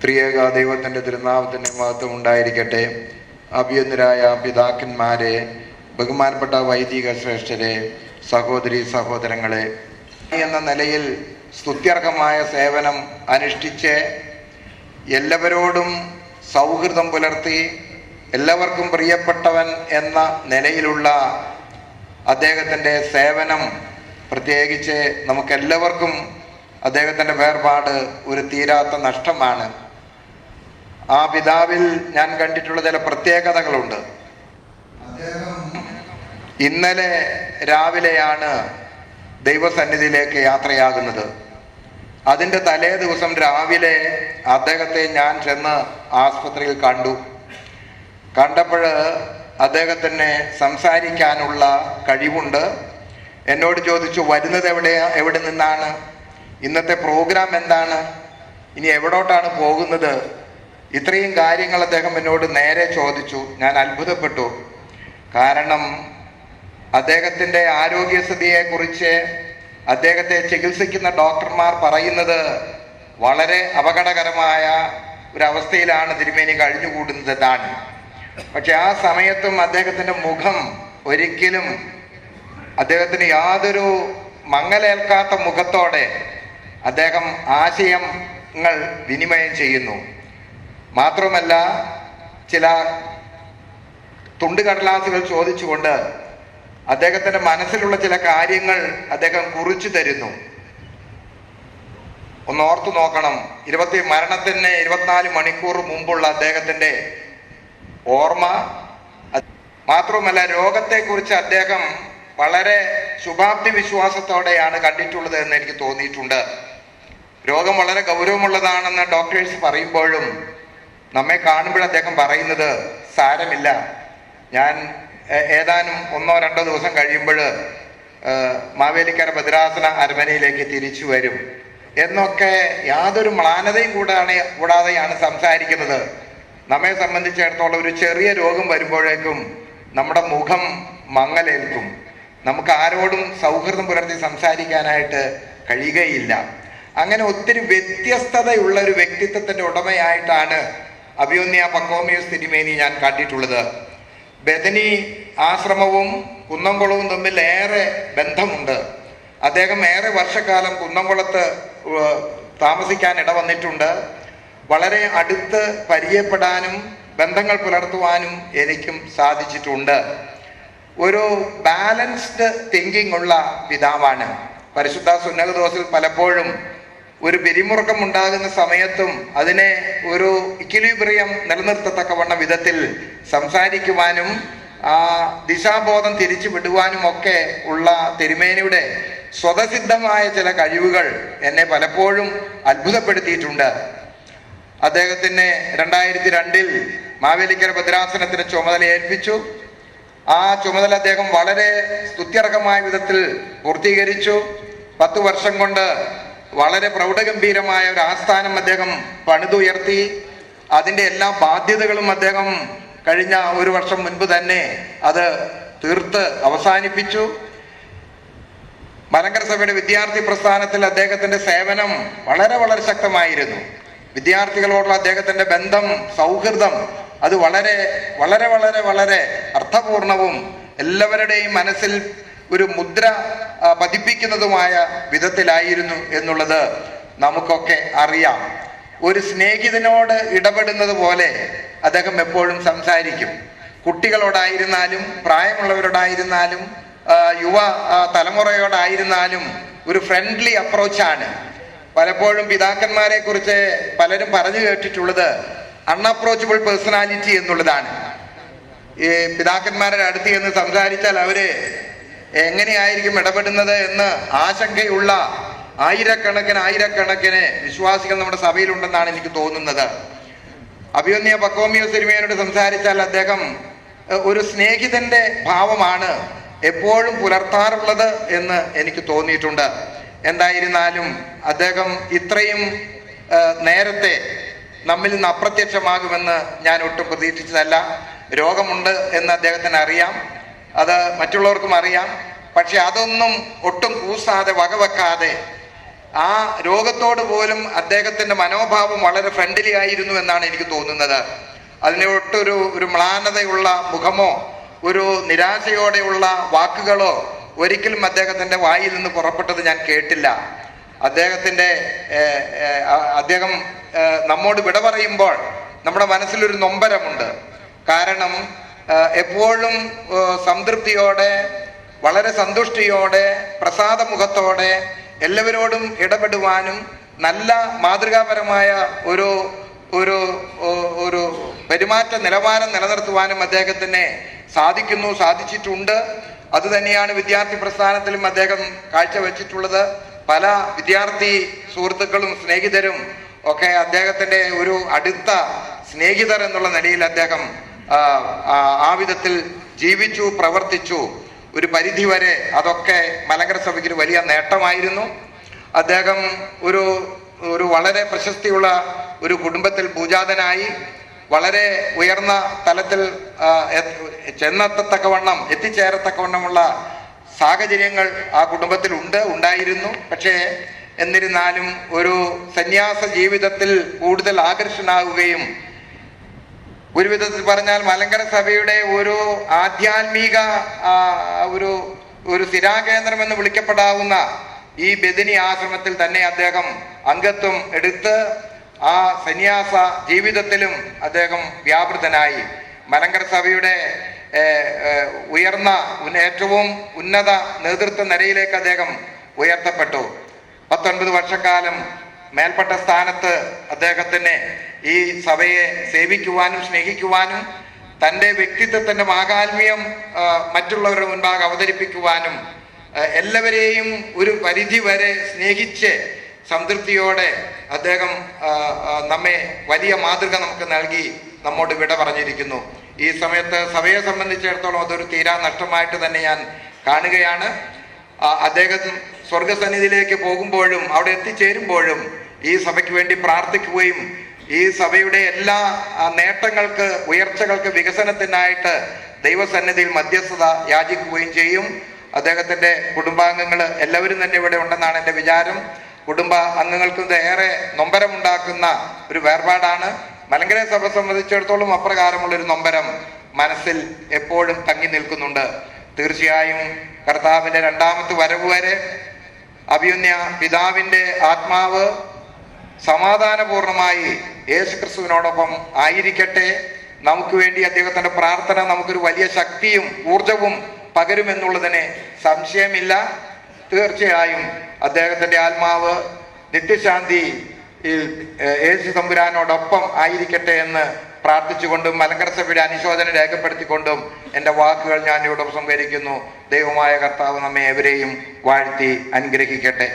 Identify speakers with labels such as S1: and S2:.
S1: ത്രിയേക ദൈവത്തിൻ്റെ തിരുനാമത്തിൻ്റെ മഹത്വം ഉണ്ടായിരിക്കട്ടെ. അഭിയന്തരായ പിതാക്കന്മാരെ, ബഹുമാനപ്പെട്ട വൈദിക ശ്രേഷ്ഠരെ, സഹോദരി സഹോദരങ്ങളെ, എന്ന നിലയിൽ സ്തുത്യർഹമായ സേവനം അനുഷ്ഠിച്ച് എല്ലാവരോടും സൗഹൃദം പുലർത്തി എല്ലാവർക്കും പ്രിയപ്പെട്ടവൻ എന്ന നിലയിലുള്ള അദ്ദേഹത്തിൻ്റെ സേവനം, പ്രത്യേകിച്ച് നമുക്കെല്ലാവർക്കും അദ്ദേഹത്തിൻ്റെ വേർപാട് ഒരു തീരാത്ത നഷ്ടമാണ്. ആ പിതാവിൽ ഞാൻ കണ്ടിട്ടുള്ള ചില പ്രത്യേകതകളുണ്ട്. അദ്ദേഹം ഇന്നലെ രാവിലെയാണ് ദൈവസന്നിധിയിലേക്ക് യാത്രയാകുന്നത്. അതിൻ്റെ തലേ ദിവസം രാവിലെ അദ്ദേഹത്തെ ഞാൻ ചെന്ന് ആസ്പത്രിയിൽ കണ്ടപ്പോൾ അദ്ദേഹത്തിന് സംസാരിക്കാനുള്ള കഴിവുണ്ട്. എന്നോട് ചോദിച്ചു, വരുന്നത് എവിടെ നിന്നാണ്, ഇന്നത്തെ പ്രോഗ്രാം എന്താണ്, ഇനി എവിടോട്ടാണ് പോകുന്നത്, ഇത്രയും കാര്യങ്ങൾ അദ്ദേഹം എന്നോട് നേരെ ചോദിച്ചു. ഞാൻ അത്ഭുതപ്പെട്ടു. കാരണം അദ്ദേഹത്തിൻ്റെ ആരോഗ്യസ്ഥിതിയെക്കുറിച്ച് അദ്ദേഹത്തെ ചികിത്സിക്കുന്ന ഡോക്ടർമാർ പറയുന്നത് വളരെ അപകടകരമായ ഒരവസ്ഥയിലാണ് തിരുമേനി കഴിഞ്ഞുകൂടുന്നതാണ്. പക്ഷെ ആ സമയത്തും അദ്ദേഹത്തിൻ്റെ മുഖം ഒരിക്കലും, അദ്ദേഹത്തിന് യാതൊരു മങ്ങലേൽക്കാത്ത മുഖത്തോടെ അദ്ദേഹം ആശയങ്ങൾ വിനിമയം ചെയ്യുന്നു. മാത്രമല്ല, ചില തുണ്ടുകടലാസുകൾ ചോദിച്ചുകൊണ്ട് അദ്ദേഹത്തിൻ്റെ മനസ്സിലുള്ള ചില കാര്യങ്ങൾ അദ്ദേഹം കുറിച്ചു തരുന്നു. ഒന്ന് ഓർത്തു നോക്കണം, മരണത്തിന് 24 മണിക്കൂർ മുമ്പുള്ള അദ്ദേഹത്തിൻ്റെ ഓർമ്മ. മാത്രമല്ല, രോഗത്തെക്കുറിച്ച് അദ്ദേഹം വളരെ ശുഭാപ്തി വിശ്വാസത്തോടെയാണ് കണ്ടിട്ടുള്ളത് എന്ന് എനിക്ക് തോന്നിയിട്ടുണ്ട്. രോഗം വളരെ ഗൗരവമുള്ളതാണെന്ന് ഡോക്ടേഴ്സ് പറയുമ്പോഴും നമ്മെ കാണുമ്പോൾ അദ്ദേഹം പറയുന്നത്, സാരമില്ല, ഞാൻ ഏതാനും 1-2 ദിവസം കഴിയുമ്പോൾ മാവേലിക്കര ഭദ്രാസന അരമനയിലേക്ക് തിരിച്ചു വരും എന്നൊക്കെ യാതൊരു മ്ലാനതയും കൂടാതെയാണ് സംസാരിക്കുന്നത്. നമ്മെ സംബന്ധിച്ചിടത്തോളം ഒരു ചെറിയ രോഗം വരുമ്പോഴേക്കും നമ്മുടെ മുഖം മങ്ങലേൽക്കും. നമുക്ക് ആരോടും സൗഹൃദം പുലർത്തി സംസാരിക്കാനായിട്ട് കഴിയുകയില്ല. അങ്ങനെ ഒത്തിരി വ്യത്യസ്തതയുള്ള ഒരു വ്യക്തിത്വത്തിൻ്റെ ഉടമയായിട്ടാണ് അഭിമന്യ പക്കോമിയോസ് തിരുമേനി ഞാൻ കണ്ടിട്ടുള്ളത്. ബദനി ആശ്രമവും കുന്നംകുളവും തമ്മിൽ ഏറെ ബന്ധമുണ്ട്. അദ്ദേഹം ഏറെ വർഷക്കാലം കുന്നംകുളത്ത് താമസിക്കാൻ ഇടവന്നിട്ടുണ്ട്. വളരെ അടുത്ത് പരിചയപ്പെടാനും ബന്ധങ്ങൾ പുലർത്തുവാനും എനിക്കും സാധിച്ചിട്ടുണ്ട്. ഒരു ബാലൻസ്ഡ് തിങ്കിങ് ഉള്ള പിതാവാണ്. പരിശുദ്ധ സുന്നഹദോസിൽ പലപ്പോഴും ഒരു പിരിമുറുക്കം ഉണ്ടാകുന്ന സമയത്തും അതിനെ ഒരു ഇക്വിലിബ്രിയം നിലനിർത്തത്തക്കവണ്ണ വിധത്തിൽ സംസാരിക്കുവാനും ആ ദിശാബോധം തിരിച്ചു വിടുവാനും ഒക്കെ ഉള്ള തിരുമേനിയുടെ സ്വതസിദ്ധമായ ചില കഴിവുകൾ എന്നെ പലപ്പോഴും അത്ഭുതപ്പെടുത്തിയിട്ടുണ്ട്. അദ്ദേഹത്തിന് 2002 മാവേലിക്കര ഭദ്രാസനത്തിന് ചുമതല ഏൽപ്പിച്ചു. ആ ചുമതല അദ്ദേഹം വളരെ സ്തുത്യർഹമായ വിധത്തിൽ പൂർത്തീകരിച്ചു. 10 വർഷം കൊണ്ട് വളരെ പ്രൗഢഗംഭീരമായ ഒരു ആസ്ഥാനം അദ്ദേഹം പണിതുയർത്തി. അതിൻ്റെ എല്ലാ ബാധ്യതകളും അദ്ദേഹം കഴിഞ്ഞ 1 വർഷം മുൻപ് തന്നെ അത് തീർത്ത് അവസാനിപ്പിച്ചു. മലങ്കര സഭയുടെ വിദ്യാർത്ഥി പ്രസ്ഥാനത്തിൽ അദ്ദേഹത്തിൻ്റെ സേവനം വളരെ ശക്തമായിരുന്നു. വിദ്യാർത്ഥികളോടുള്ള അദ്ദേഹത്തിൻ്റെ ബന്ധം, സൗഹൃദം അത് വളരെ അർത്ഥപൂർണവും എല്ലാവരുടെയും മനസ്സിൽ ഒരു മുദ്ര പതിപ്പിക്കുന്നതുമായ വിധത്തിലായിരുന്നു എന്നുള്ളത് നമുക്കൊക്കെ അറിയാം. ഒരു സ്നേഹിതനോട് ഇടപെടുന്നത് പോലെ അദ്ദേഹം എപ്പോഴും സംസാരിക്കും. കുട്ടികളോടായിരുന്നാലും പ്രായമുള്ളവരോടായിരുന്നാലും യുവ തലമുറയോടായിരുന്നാലും ഒരു ഫ്രണ്ട്ലി അപ്രോച്ചാണ്. പലപ്പോഴും പിതാക്കന്മാരെ കുറിച്ച് പലരും പറഞ്ഞു കേട്ടിട്ടുള്ളത് അൺഅപ്രോച്ചബിൾ പേഴ്സണാലിറ്റി എന്നുള്ളതാണ്. ഈ പിതാക്കന്മാരുടെ അടുത്ത് എന്ന് സംസാരിച്ചാൽ അവര് എങ്ങനെയായിരിക്കും ഇടപെടുന്നത് എന്ന് ആശങ്കയുള്ള ആയിരക്കണക്കിന് വിശ്വാസികൾ നമ്മുടെ സഭയിലുണ്ടെന്നാണ് എനിക്ക് തോന്നുന്നത്. അഭിമന്യ പക്കോമിയോസ് തിരുമേനിയോട് സംസാരിച്ചാൽ അദ്ദേഹം ഒരു സ്നേഹിതന്റെ ഭാവമാണ് എപ്പോഴും പുലർത്താറുള്ളത് എന്ന് എനിക്ക് തോന്നിയിട്ടുണ്ട്. എന്തായിരുന്നാലും അദ്ദേഹം ഇത്രയും നേരത്തെ നമ്മിൽ നിന്ന് അപ്രത്യക്ഷമാകുമെന്ന് ഞാൻ ഒട്ടും പ്രതീക്ഷിച്ചതല്ല. രോഗമുണ്ട് എന്ന് അദ്ദേഹത്തിന് അറിയാം, അത് മറ്റുള്ളവർക്കും അറിയാം. പക്ഷെ അതൊന്നും ഒട്ടും കൂസാതെ വകവെക്കാതെ ആ രോഗത്തോട് പോലും അദ്ദേഹത്തിന്റെ മനോഭാവം വളരെ ഫ്രണ്ട്ലി ആയിരുന്നു എന്നാണ് എനിക്ക് തോന്നുന്നത്. അതിന് ഒരു മ്ലാനതയുള്ള മുഖമോ ഒരു നിരാശയോടെയുള്ള വാക്കുകളോ ഒരിക്കലും അദ്ദേഹത്തിന്റെ വായിൽ നിന്ന് പുറപ്പെട്ടത് ഞാൻ കേട്ടില്ല. അദ്ദേഹം നമ്മോട് വിട പറയുമ്പോൾ നമ്മുടെ മനസ്സിലൊരു നൊമ്പരമുണ്ട്. കാരണം എപ്പോഴും സംതൃപ്തിയോടെ, വളരെ സന്തുഷ്ടിയോടെ, പ്രസാദ മുഖത്തോടെ എല്ലാവരോടും ഇടപെടുവാനും നല്ല മാതൃകാപരമായ ഒരു ഒരു ഒരു പെരുമാറ്റ നിലവാരം നിലനിർത്തുവാനും അദ്ദേഹത്തിന് സാധിച്ചിട്ടുണ്ട്. അതുതന്നെയാണ് വിദ്യാർത്ഥി പ്രസ്ഥാനത്തിലും അദ്ദേഹം കാഴ്ചവെച്ചിട്ടുള്ളത്. പല വിദ്യാർത്ഥി സുഹൃത്തുക്കളും സ്നേഹിതരും ഒക്കെ അദ്ദേഹത്തിന്റെ ഒരു അടുത്ത സ്നേഹിതർ എന്നുള്ള നിലയിൽ അദ്ദേഹം ആ വിധത്തിൽ ജീവിച്ചു, പ്രവർത്തിച്ചു. ഒരു പരിധിവരെ അതൊക്കെ മലങ്കര സഭയ്ക്ക് ഒരു വലിയ നേട്ടമായിരുന്നു. അദ്ദേഹം ഒരു വളരെ പ്രശസ്തിയുള്ള ഒരു കുടുംബത്തിൽ പൂജാതനായി വളരെ ഉയർന്ന തലത്തിൽ എത്തിച്ചേരത്തക്കവണ്ണമുള്ള സാഹചര്യങ്ങൾ ആ കുടുംബത്തിൽ ഉണ്ടായിരുന്നു. പക്ഷേ എന്നിരുന്നാലും ഒരു സന്യാസ ജീവിതത്തിൽ കൂടുതൽ ആകർഷനാവുകയും ഒരു വിധത്തിൽ പറഞ്ഞാൽ മലങ്കര സഭയുടെ ഒരു ആധ്യാത്മിക ഒരു സ്ഥിരാകേന്ദ്രം എന്ന് വിളിക്കപ്പെടാവുന്ന ഈ ബദനി ആശ്രമത്തിൽ തന്നെ അദ്ദേഹം അംഗത്വം എടുത്ത് ആ സന്യാസ ജീവിതത്തിലും അദ്ദേഹം വ്യാപൃതനായി. മലങ്കര സഭയുടെ ഏറ്റവും ഉന്നത നേതൃത്വ നിരയിലേക്ക് അദ്ദേഹം ഉയർത്തപ്പെട്ടു. 19 വർഷക്കാലം മേൽപ്പെട്ട സ്ഥാനത്ത് അദ്ദേഹത്തിന് ഈ സഭയെ സേവിക്കുവാനും സ്നേഹിക്കുവാനും തൻ്റെ വ്യക്തിത്വത്തിന്റെ മാഹാത്മ്യം മറ്റുള്ളവരുടെ മുൻപാകെ അവതരിപ്പിക്കുവാനും എല്ലാവരെയും ഒരു പരിധി വരെ സ്നേഹിച്ച് സംതൃപ്തിയോടെ അദ്ദേഹം നമ്മെ വലിയ മാതൃക നമുക്ക് നൽകി നമ്മോട് വിട പറഞ്ഞിരിക്കുന്നു. ഈ സമയത്ത് സഭയെ സംബന്ധിച്ചിടത്തോളം അതൊരു തീരാ നഷ്ടമായിട്ട് തന്നെ ഞാൻ കാണുകയാണ്. അദ്ദേഹം സ്വർഗസന്നിധിയിലേക്ക് പോകുമ്പോഴും അവിടെ എത്തിച്ചേരുമ്പോഴും ഈ സഭയ്ക്ക് വേണ്ടി പ്രാർത്ഥിക്കുകയും ഈ സഭയുടെ എല്ലാ നേട്ടങ്ങൾക്ക്, ഉയർച്ചകൾക്ക്, വികസനത്തിനായിട്ട് ദൈവസന്നിധിയിൽ മധ്യസ്ഥത യാചിക്കുകയും ചെയ്യും. അദ്ദേഹത്തിന്റെ കുടുംബാംഗങ്ങൾ എല്ലാവരും തന്നെ ഇവിടെ ഉണ്ടെന്നാണ് എൻ്റെ വിചാരം. കുടുംബ അംഗങ്ങൾക്ക് ഏറെ നൊമ്പരമുണ്ടാക്കുന്ന ഒരു വേർപാടാണ്. മലങ്കര സഭ സംബന്ധിച്ചിടത്തോളം അപ്രകാരമുള്ളൊരു നൊമ്പരം മനസ്സിൽ എപ്പോഴും തങ്ങി നിൽക്കുന്നുണ്ട്. തീർച്ചയായും കർത്താവിന്റെ രണ്ടാമത്തെ വരവ് വരെ അഭിമന്യ പിതാവിന്റെ ആത്മാവ് സമാധാനപൂർണമായി യേശുക്രിസ്തുവിനോടൊപ്പം ആയിരിക്കട്ടെ. നമുക്ക് വേണ്ടി അദ്ദേഹത്തിന്റെ പ്രാർത്ഥന നമുക്കൊരു വലിയ ശക്തിയും ഊർജവും പകരുമെന്നുള്ളതിന് സംശയമില്ല. തീർച്ചയായും അദ്ദേഹത്തിന്റെ ആത്മാവ് നിത്യശാന്തി യേശു തമ്പുരാനോടൊപ്പം ആയിരിക്കട്ടെ എന്ന് പ്രാർത്ഥിച്ചുകൊണ്ടും മലങ്കര സഭയുടെ അനുശോചനം രേഖപ്പെടുത്തിക്കൊണ്ടും എൻ്റെ വാക്കുകൾ ഞാൻ ഇവിടെ സംഭരിക്കുന്നു. ദൈവമായ കർത്താവ് നമ്മെ എവരെയും വാഴ്ത്തി അനുഗ്രഹിക്കട്ടെ.